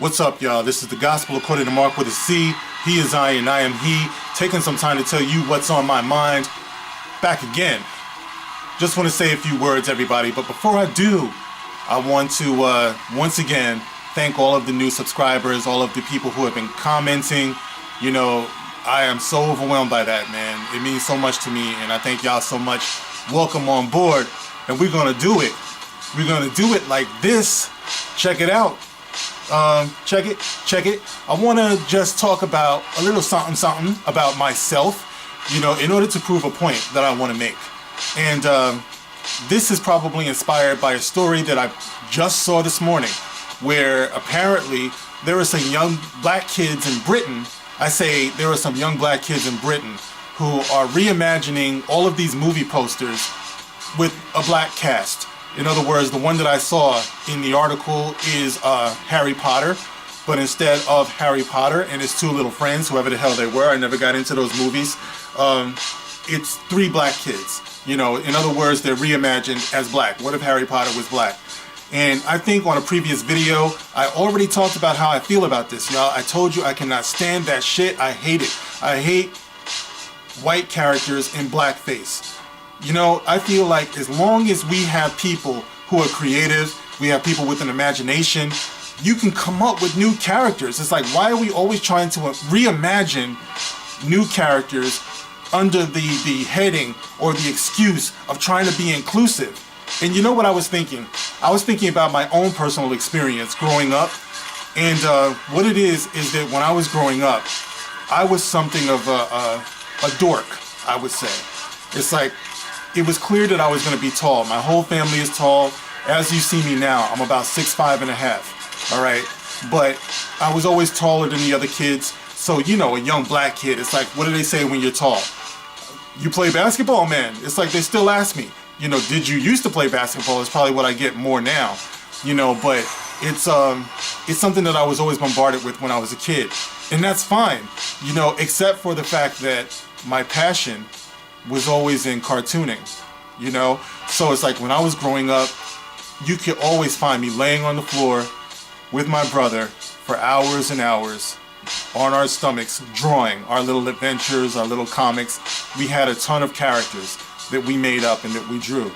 What's up, y'all? This is the Gospel according to Mark with a C. He is I and I am he. Taking some time to tell you what's on my mind. Back again. Just want to say a few words, everybody. But before I do, I want to once again thank all of the new subscribers, all of the people who have been commenting. You know, I am so overwhelmed by that, man. It means so much to me, and I thank y'all so much. Welcome on board, and we're gonna do it. We're gonna do it like this. Check it out. Check it. I want to just talk about a little something about myself, you know, in order to prove a point that I want to make. And this is probably inspired by a story that I just saw this morning, where apparently there are some young black kids in Britain. I say there are some young black kids in Britain who are reimagining all of these movie posters with a black cast. In other words, the one that I saw in the article is Harry Potter, but instead of Harry Potter and his two little friends, whoever the hell they were, I never got into those movies, it's three black kids. You know, in other words, they're reimagined as black. What if Harry Potter was black? And I think on a previous video, I already talked about how I feel about this, y'all. I told you I cannot stand that shit. I hate it. I hate white characters in blackface. You know, I feel like as long as we have people who are creative, we have people with an imagination, you can come up with new characters. It's like, why are we always trying to reimagine new characters under the heading or the excuse of trying to be inclusive? And you know what I was thinking? I was thinking about my own personal experience growing up. And what it is that when I was growing up, I was something of a dork, I would say. It's like, it was clear that I was going to be tall. My whole family is tall. As you see me now, I'm about 6'5" and a half. All right. But I was always taller than the other kids. So, you know, a young black kid, it's like, what do they say when you're tall? You play basketball, man. It's like they still ask me, you know, did you used to play basketball? It's probably what I get more now, you know, but it's something that I was always bombarded with when I was a kid. And that's fine, you know, except for the fact that my passion was always in cartooning, you know? So it's like when I was growing up, you could always find me laying on the floor with my brother for hours and hours on our stomachs, drawing our little adventures, our little comics. We had a ton of characters that we made up and that we drew.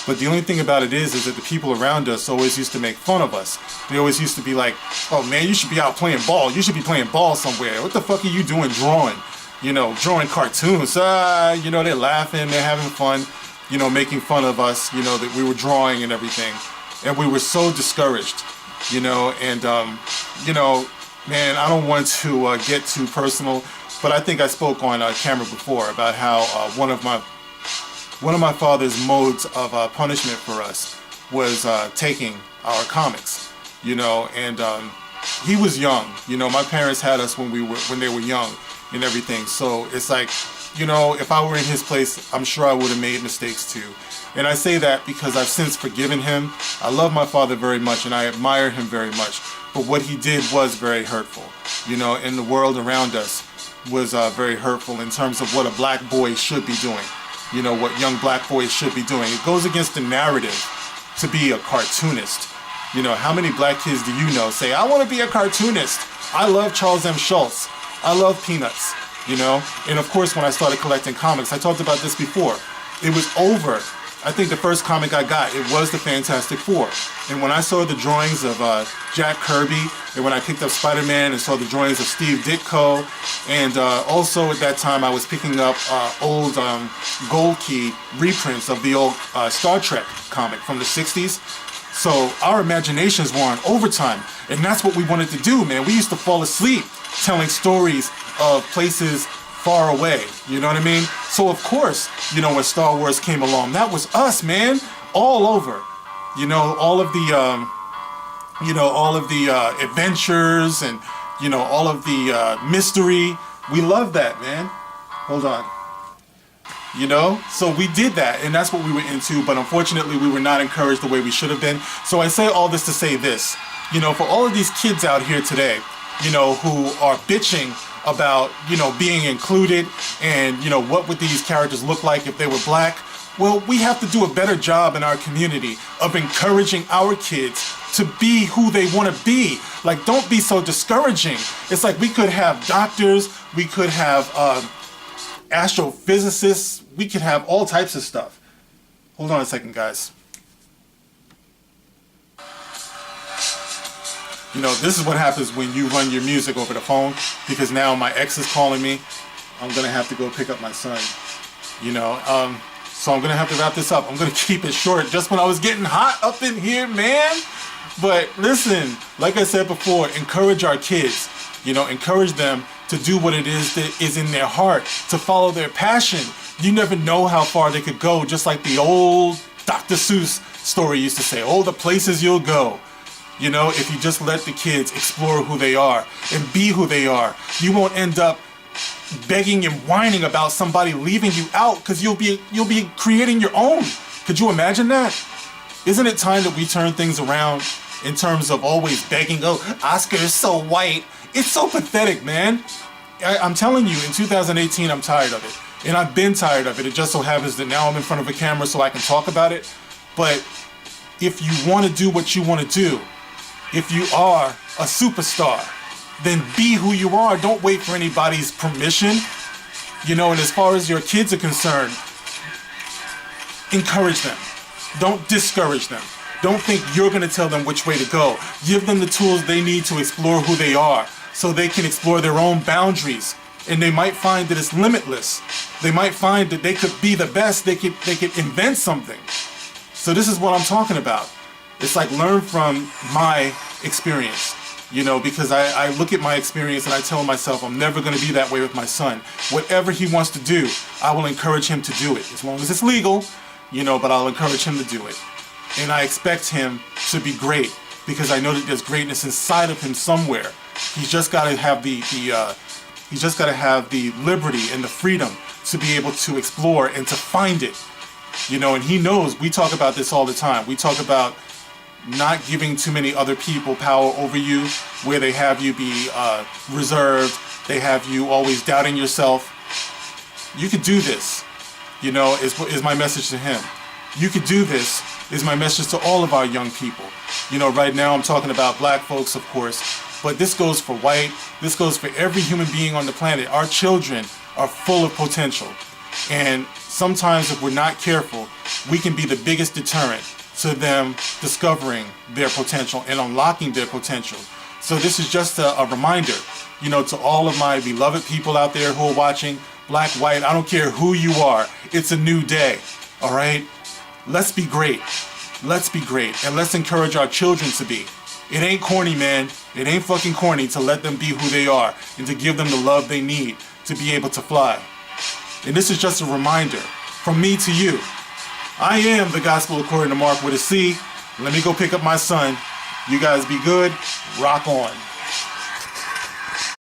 But the only thing about it is that the people around us always used to make fun of us. They always used to be like, oh man, you should be out playing ball. You should be playing ball somewhere. What the fuck are you doing drawing? You know, drawing cartoons, you know, they're laughing, they're having fun, you know, making fun of us, you know, that we were drawing and everything. And we were so discouraged, you know, and, you know, man, I don't want to get too personal, but I think I spoke on camera before about how one of my father's modes of punishment for us was taking our comics, you know, and he was young, you know, my parents had us when they were young and everything. So it's like, you know, if I were in his place, I'm sure I would have made mistakes too. And I say that because I've since forgiven him. I love my father very much and I admire him very much. But what he did was very hurtful, you know, and the world around us was very hurtful in terms of what a black boy should be doing. You know, what young black boys should be doing. It goes against the narrative to be a cartoonist. You know, how many black kids do you know say, I want to be a cartoonist. I love Charles M. Schultz. I love Peanuts, you know? And of course, when I started collecting comics, I talked about this before. It was over. I think the first comic I got, it was the Fantastic Four. And when I saw the drawings of Jack Kirby, and when I picked up Spider-Man and saw the drawings of Steve Ditko, and also at that time I was picking up old Gold Key reprints of the old Star Trek comic from the 60s. So our imaginations were on overtime, and that's what we wanted to do, man. We used to fall asleep telling stories of places far away, you know what I mean? So of course, you know, when Star Wars came along, that was us, man, all over. You know, all of the, adventures and, you know, all of the mystery. We love that, man. Hold on. You know, so we did that, and that's what we were into, but unfortunately we were not encouraged the way we should have been. So I say all this to say this, you know, for all of these kids out here today, you know, who are bitching about, you know, being included and, you know, what would these characters look like if they were black, Well, we have to do a better job in our community of encouraging our kids to be who they want to be. Like, don't be so discouraging. It's like we could have doctors, we could have astrophysicists, we could have all types of stuff. Hold on a second, guys. You know, this is what happens when you run your music over the phone, because now my ex is calling me. I'm going to have to go pick up my son. You know, so I'm going to have to wrap this up. I'm going to keep it short just when I was getting hot up in here, man. But listen, like I said before, encourage our kids. You know, encourage them to do what it is that is in their heart, to follow their passion. You never know how far they could go, just like the old Dr. Seuss story used to say, oh, the places you'll go. You know, if you just let the kids explore who they are and be who they are, you won't end up begging and whining about somebody leaving you out, because you'll be creating your own. Could you imagine that? Isn't it time that we turn things around in terms of always begging, oh, Oscar is so white. It's so pathetic, man. I'm telling you, in 2018, I'm tired of it. And I've been tired of it. It just so happens that now I'm in front of a camera so I can talk about it. But if you want to do what you want to do, if you are a superstar, then be who you are. Don't wait for anybody's permission. You know, and as far as your kids are concerned, encourage them. Don't discourage them. Don't think you're going to tell them which way to go. Give them the tools they need to explore who they are, so they can explore their own boundaries. And they might find that it's limitless. They might find that they could be the best. They could invent something. So this is what I'm talking about. It's like, learn from my experience, you know, because I look at my experience and I tell myself I'm never going to be that way with my son. Whatever he wants to do, I will encourage him to do it, as long as it's legal, you know, but I'll encourage him to do it. And I expect him to be great, because I know that there's greatness inside of him somewhere. He's just got to have he's just got to have the liberty and the freedom to be able to explore and to find it. You know, and he knows, we talk about this all the time. We talk about not giving too many other people power over you, where they have you be reserved, they have you always doubting yourself. You could do this, you know, is my message to him. You could do this is my message to all of our young people. You know, right now I'm talking about black folks, of course, but this goes for white, this goes for every human being on the planet. Our children are full of potential, and sometimes if we're not careful, we can be the biggest deterrent to them discovering their potential and unlocking their potential. So this is just a reminder, you know, to all of my beloved people out there who are watching, black, white, I don't care who you are, it's a new day, all right? Let's be great. Let's be great, and let's encourage our children to be. It ain't corny, man. It ain't fucking corny to let them be who they are and to give them the love they need to be able to fly. And this is just a reminder from me to you. I am the Gospel According to Mark with a C. Let me go pick up my son. You guys be good. Rock on.